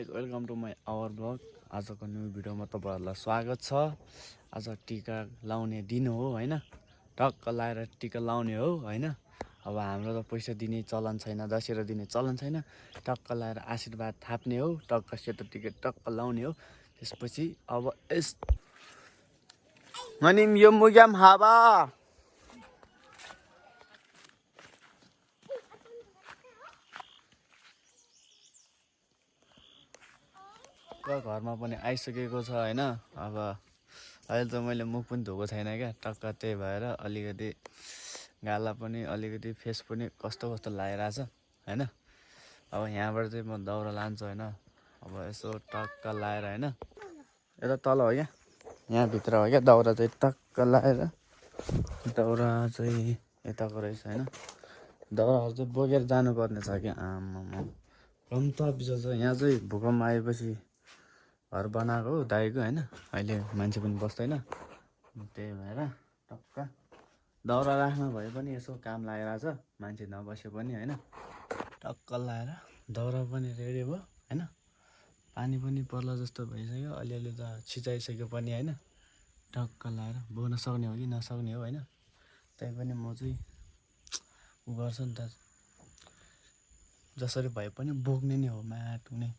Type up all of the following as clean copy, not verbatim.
Guys welcome to my our blog. आजको new भिडियोमा तपाईँहरूलाई स्वागत छ। आज टिका लाउने दिन हो हैन, टक्क लाएर टिका लाउने हो हैन। अब हाम्रो त पैसा दिने चलन छैन, दसेर दिने चलन छैन। टक्क लाएर आशीर्वाद थाप्ने हो, टक्क सेतो टिका टक्क लाउने हो। त्यसपछि अब यस मनिम यो मुग्याम हावा घरमा पनि आइसकेको छ हैन। अब अहिले त मैले मुख पनि धोएको छैन क्या, टक्क त्यही भएर अलिकति गाला पनि अलिकति फेस पनि कस्तो कस्तो लागिरहेछ हैन। अब यहाँबाट चाहिँ म दाउरा लान्छु हैन। अब यसो टक्क लाएर हैन, यता तल हो क्या, यहाँ भित्र हो क्या दाउरा चाहिँ टक्क लाएर। दाउरा चाहिँ यताको रहेछ हैन। दाउराहरू चाहिँ बोकेर जानुपर्ने छ क्या। आम्मामा रम त बिचो छ यहाँ चाहिँ। भूकम्प आएपछि घर बनाएको हो दाइको हैन, अहिले मान्छे पनि बस्दैन। त्यही भएर टक्क दाउरा राख्न भए पनि यसो काम लागिरहेछ, मान्छे नबसे पनि हैन। टक्क लाएर दाउरा पनि रेडी भयो हैन। पानी पनि पर्ला जस्तो भइसक्यो, अलिअलि त छिचाइसक्यो पनि हैन। टक्क लाएर बोक्न सक्ने हो कि नसक्ने हो हैन। त्यही पनि म चाहिँ उ गर्छु नि त, जसरी भए पनि बोक्ने नै हो माटो नै।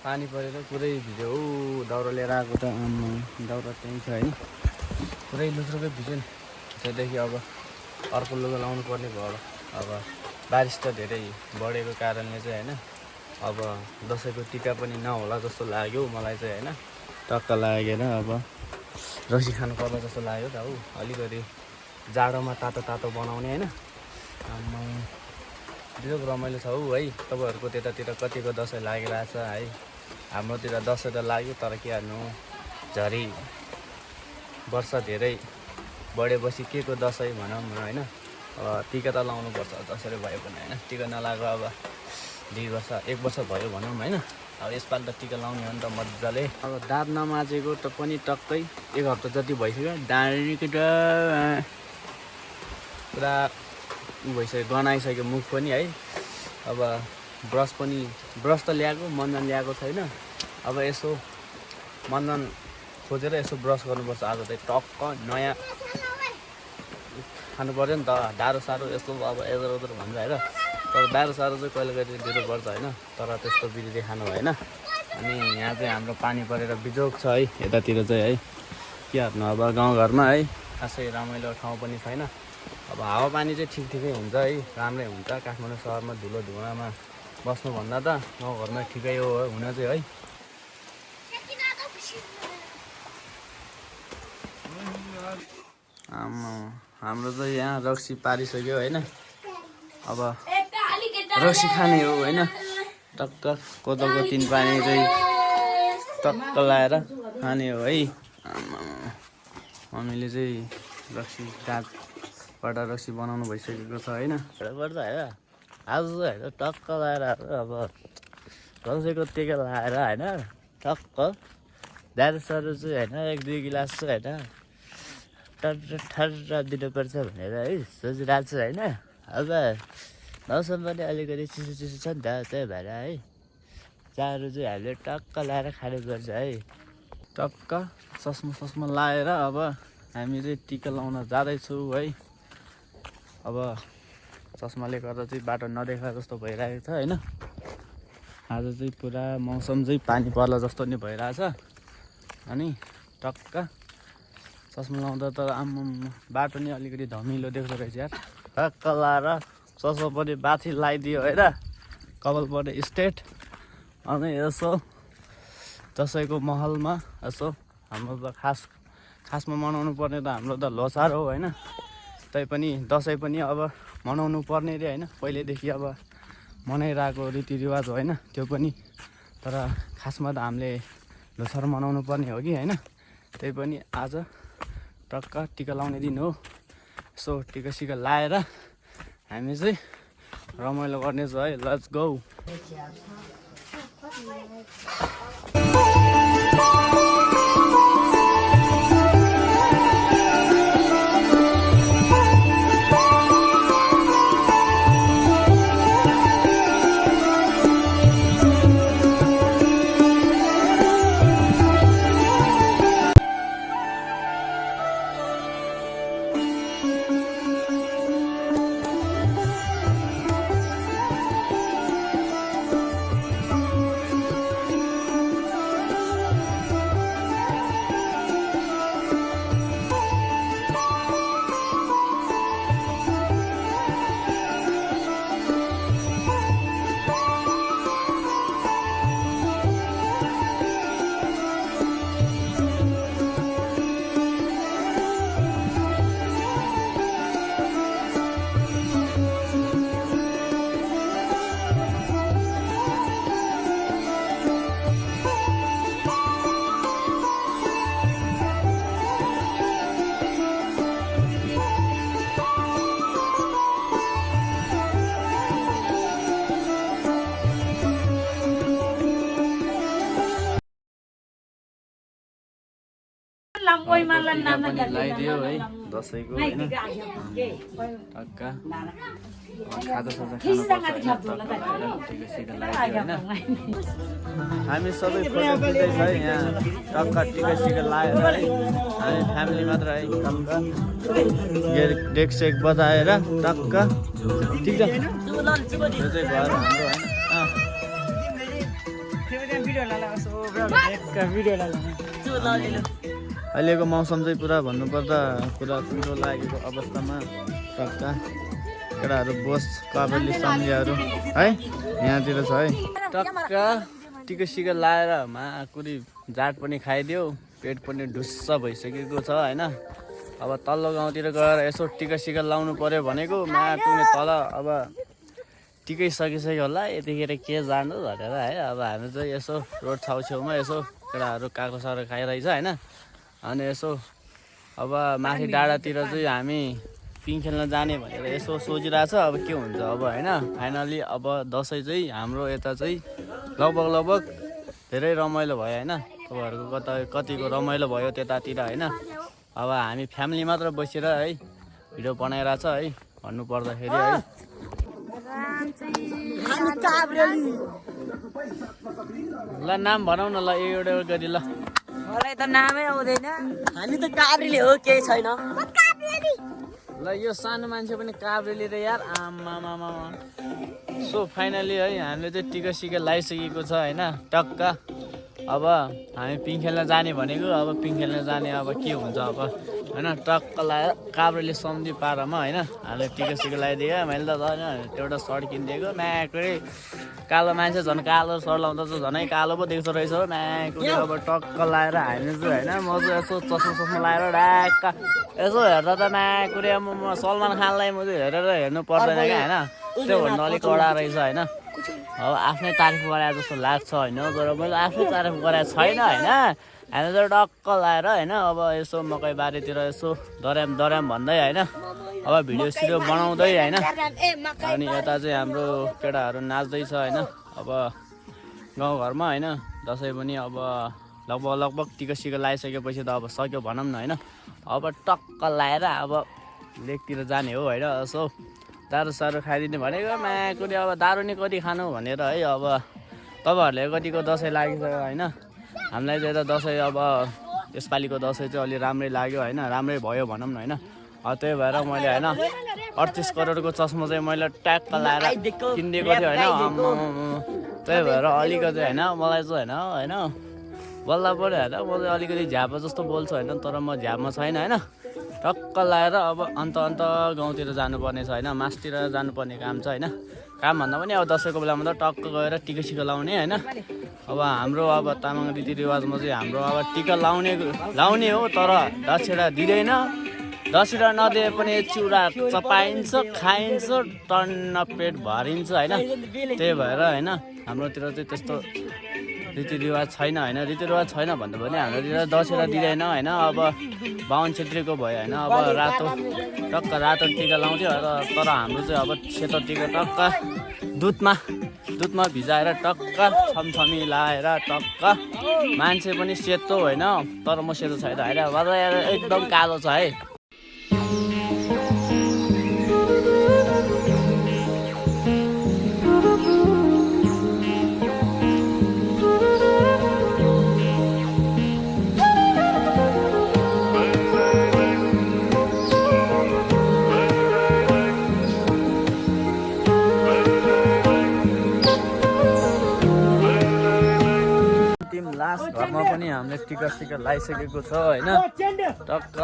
पानी परेर पुरै भिज्यो हौ दाउरा लिएर आएको त। दाउरा त्यहीँ छ होइन, पुरै लुत्रुकै भिज्यो नि। त्यहाँदेखि अब अर्को लुगा लाउनु पर्ने भयो। अब बारिस त धेरै बढेको कारणले चाहिँ होइन, अब दसैँको टिका पनि नहोला जस्तो लाग्यो मलाई चाहिँ होइन। टक्क लागेर अब रक्सी खानु पर्ला जस्तो लाग्यो त हौ। अलिकति जाडोमा तातो तातो बनाउने होइन। बिजोग रमाइलो छ हौ है। तपाईँहरूको त्यतातिर कतिको दसैँ लागिरहेछ है। हाम्रोतिर दसैँ त लाग्यो, तर के गर्नु, झरी वर्ष धेरै बढेपछि के को दसैँ भनौँ न होइन। अब टिका त लाउनुपर्छ जसरी भए पनि होइन। टिका नलाएको अब 2 वर्ष 1 वर्ष भयो भनौँ होइन। अब यसपालि त टिका लाउने हो नि त मजाले। अब दाँत नमाजेको त पनि टक्कै 1 हप्ता जति भइसक्यो। डाँडीको त पुरा उ भइसक्यो, गनाइसक्यो मुख पनि है। अब ब्रस त ल्याएको, मन्दन ल्याएको छैन। अब यसो मन्दन खोजेर यसो ब्रस गर्नुपर्छ आज चाहिँ। टक्क नयाँ खानु पर्यो नि त, डाह्रो साह्रो यस्तो अब यदर उदर भन्छ होइन। तर डाह्रो साह्रो चाहिँ कहिले कहिले दिनुपर्छ होइन, तर त्यस्तो बिर्ती खानु भएन। अनि यहाँ चाहिँ हाम्रो पानी परेर बिजोग छ है यतातिर चाहिँ है। के गर्नु, अब गाउँघरमा है खासै रमाइलो ठाउँ पनि छैन। अब हावापानी चाहिँ ठिकै हुन्छ है, राम्रै हुन्छ। काठमाडौँ सहरमा धुलो धुवामा बस्नुभन्दा त गाउँघरमा ठिकै हो हुन चाहिँ है। हाम्रो चाहिँ यहाँ रक्सी पारिसक्यो होइन। अब रक्सी खाने हो होइन। टक्क कोदोको 3 पानी चाहिँ टक्क लाएर खाने हो है। मम्मीले चाहिँ रक्सी दाँतबाट रक्सी बनाउनु भइसकेको छ होइन। पर्छ होइन आज चाहिँ होइन, टक्क लाएर अब दसैँको टिका लाएर होइन। टक्क दारुसारु चाहिँ होइन 1-2 गिलास चाहिँ होइन ठर्रा दिनुपर्छ भनेर है सोचिरहेको छु होइन। अब मौसम पनि अलिकति चिसो चिसो छ नि त, त्यही भएर है चारो चाहिँ हामीले टक्क लाएर खानुपर्छ है। टक्क चस्मा लाएर अब हामी चाहिँ टिका लाउन जाँदैछौँ है। अब चस्माले गर्दा चाहिँ बाटो नदेखा जस्तो भइरहेको छ होइन। आज चाहिँ पुरा मौसम चाहिँ पानी पर्ला जस्तो नि भइरहेछ। अनि टक्क चस्मा लाउँदा त बाटो नि अलिकति धमिलो देख्दो रहेछ यार। टक्क लाएर चस्मा पनि बाथी लगाइदियो होइन, कपालबाट स्ट्रेट। अनि यसो दसैँको महलमा यसो हाम्रो त खासमा मनाउनु पर्ने त हाम्रो त लोसार हो होइन। तैपनि दसैँ पनि अब मनाउनु पर्ने रे होइन, पहिल्यैदेखि अब मनाइरहेको रीतिरिवाज होइन त्यो पनि। तर खासमा त हामीले लोसार मनाउनु पर्ने हो कि होइन। त्यही पनि आज टक्क टिका लाउने दिन हो। यसो टिका सिका लाएर हामी चाहिँ रमाइलो गर्नेछौँ है। Let's go. लगाइदियो है दसैँको होइन टक्का खाजासाजा खानुपर्छ टिका लगाइदियो होइन हामी सबै फोटो खिच्दैछ है यहाँ टक्का टिका लगाएर है हामी फ्यामिली मात्र है टक्का डेक सेक बजाएर टक्का ठिक छ यो चाहिँ घर हाम्रो होइन अहिलेको मौसम चाहिँ पुरा भन्नुपर्दा पुरा पिरो लागेको अवस्थामा टक्का केटाहरू बोस काबेली सम्झियाहरू है यहाँतिर छ है टक्का टिका सिका लाएर माकुरी जाट पनि खाइदियो पेट पनि ढुस्स भइसकेको छ होइन अब तल्लो गाउँतिर गएर यसो टिका सिका लाउनु पर्यो भनेको माकुरी तल अब टिकै सकिसक्यो होला यतिखेर के जानु भनेर है अब हामी चाहिँ यसो रोड छेउछेउमा यसो केटाहरू काँक्रो साक्रो खाइरहेछ होइन अनि यसो अब माथि डाँडातिर चाहिँ हामी पिङ खेल्न जाने भनेर यसो सोचिरहेछ अब के हुन्छ अब होइन फाइनली अब दसैँ चाहिँ हाम्रो यता चाहिँ लगभग धेरै रमाइलो भयो होइन तपाईँहरूको कतिको रमाइलो भयो त्यतातिर होइन अब हामी फ्यामिली मात्र बसेर है भिडियो बनाइरहेछ है भन्नु पर्दाखेरि है ल नाम भनौ न ल एउटा गरी ल मलाई त नामै आउँदैन हामी त काभ्रेली हो केही छैन ल यो सानो मान्छे पनि काभ्रेली र यार आमामामा सो फाइनली है हामीले चाहिँ टिका सिका लगाइसकेको छ होइन टक्का अब हामी पिङ खेल्न जाने भनेको अब पिङ खेल्न जाने अब के हुन्छ अब होइन टक्क लगाएर काभ्रेली सम्झी पारामा होइन हामीले टिका सिका लगाइदियो मैले त एउटा सर्ट किनिदिएको म्याकुरी कालो मान्छे झन् कालो सर्ट लाउँदा चाहिँ झनै कालो पो देख्दो रहेछ हो म्याकुरी अब टक्क लगाएर हामीले चाहिँ होइन म चाहिँ यसो चस्मा लगाएर ढाक्क यसो हेर्दा त म्याकुरी म सलमान खानलाई म चाहिँ हेरेर हेर्नु पर्दैन क्या होइन त्यो भन्नु अलिक कडा रहेछ होइन अब आफ्नै तारिफ गराए जस्तो लाग्छ होइन तर मैले आफ्नै तारिफ गराएको छैन होइन हामी त टक्क लगाएर होइन अब यसो मकै बारीतिर यसो दर्याम भन्दै होइन अब भिडियो सिडियो बनाउँदै होइन अनि यता चाहिँ हाम्रो केटाहरू नाच्दैछ होइन अब गाउँघरमा होइन दसैँ पनि अब लगभग टिका सिका लगाइसकेपछि त अब सक्यो भनौँ न होइन अब टक्क लगाएर अब लेकतिर जाने हो होइन यसो दारु सारू खाइदिने भनेको माकुरी अब दारु नि कति खानु भनेर है अब तपाईँहरूले कतिको दसैँ लागिसक्यो होइन हामीलाई चाहिँ यता दसैँ अब यसपालिको दसैँ चाहिँ अलि राम्रै लाग्यो होइन राम्रै भयो भनौँ न होइन त्यही भएर मैले होइन 38 करोडको चस्मा चाहिँ मैले ट्याक्क लगाएर किनिदिएको थिएँ होइन त्यही भएर अलिकति होइन मलाई चाहिँ होइन बल्ल पऱ्यो होइन म चाहिँ अलिकति झ्यापा जस्तो बोल्छु होइन तर म झ्यापमा छैन होइन टक्क लगाएर अब अन्त गाउँतिर जानुपर्ने छ होइन मासतिर जानुपर्ने काम छ होइन काम भन्दा पनि अब दसैँको बेलामा त टक्क गएर टिका सिका लाउने होइन अब हाम्रो अब तामाङ रीतिरिवाजमा चाहिँ हाम्रो अब टिका लाउने हो तर दक्षिणा दिँदैन दसैँ नदिए पनि चिउरा चपाइन्छ खाइन्छ टन्न पेट भरिन्छ होइन त्यही भएर होइन हाम्रोतिर चाहिँ त्यस्तो रीतिरिवाज छैन होइन रीतिरिवाज छैन भन्दा पनि हाम्रोतिर दसैँ दिँदैन होइन अब बाहुन छेत्रीको भयो होइन अब टक्क रातो टिका लाउँथ्यो तर हाम्रो चाहिँ अब सेतो टिका टक्क दुधमा भिजाएर टक्क छमछमी लाएर टक्क मान्छे पनि सेतो होइन तर म सेतो छैन होइन एकदम कालो छ है घरमा पनि हामीले टिका सिका लगाइसकेको छ होइन टक्क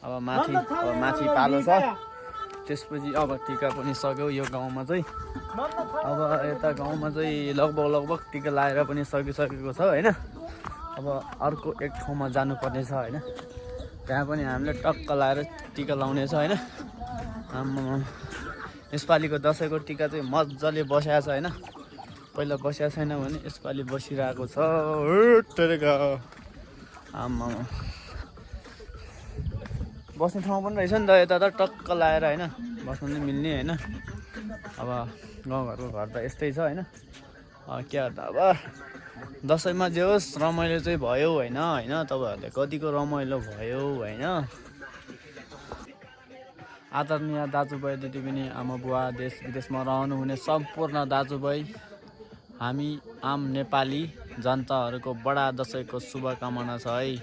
अब माथि पालो छ त्यसपछि अब टिका पनि सक्यो यो गाउँमा चाहिँ अब यता गाउँमा चाहिँ लगभग टिका लगाएर पनि सकिसकेको छ होइन अब अर्को एक ठाउँमा जानुपर्ने छ होइन त्यहाँ पनि हामीले टक्क लगाएर टिका लाउने छ होइन यसपालिको दसैँको टिका चाहिँ मजाले बसेको छ होइन पहिला बसेको छैन भने यसपालि बसिरहेको छ आम्मा बस्ने ठाउँ पनि रहेछ नि त यता त टक्क लगाएर होइन बस्नु नि मिल्ने होइन अब गाउँघरको घर त यस्तै छ होइन के गर्दा अब दसैँमा जे होस् रमाइलो चाहिँ भयो होइन होइन तपाईँहरूले कतिको रमाइलो भयो होइन। आदरणीय दाजुभाइ दिदीबहिनी आमा बुवा देश विदेशमा रहनुहुने सम्पूर्ण दाजुभाइ हामी आम नेपाली जनताहरूको बडा दसैँको शुभकामना छ है।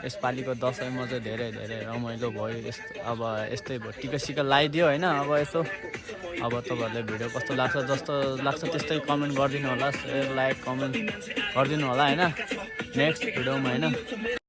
यसपालिको दसैँमा चाहिँ धेरै धेरै रमाइलो भयो। अब यस्तै भयो, टिका सिका लगाइदियो होइन। अब यसो अब तपाईँहरूले भिडियो कस्तो लाग्छ जस्तो लाग्छ त्यस्तै कमेन्ट गरिदिनु होला, सेयर लाइक कमेन्ट गरिदिनु होला होइन। नेक्स्ट भिडियोमा होइन।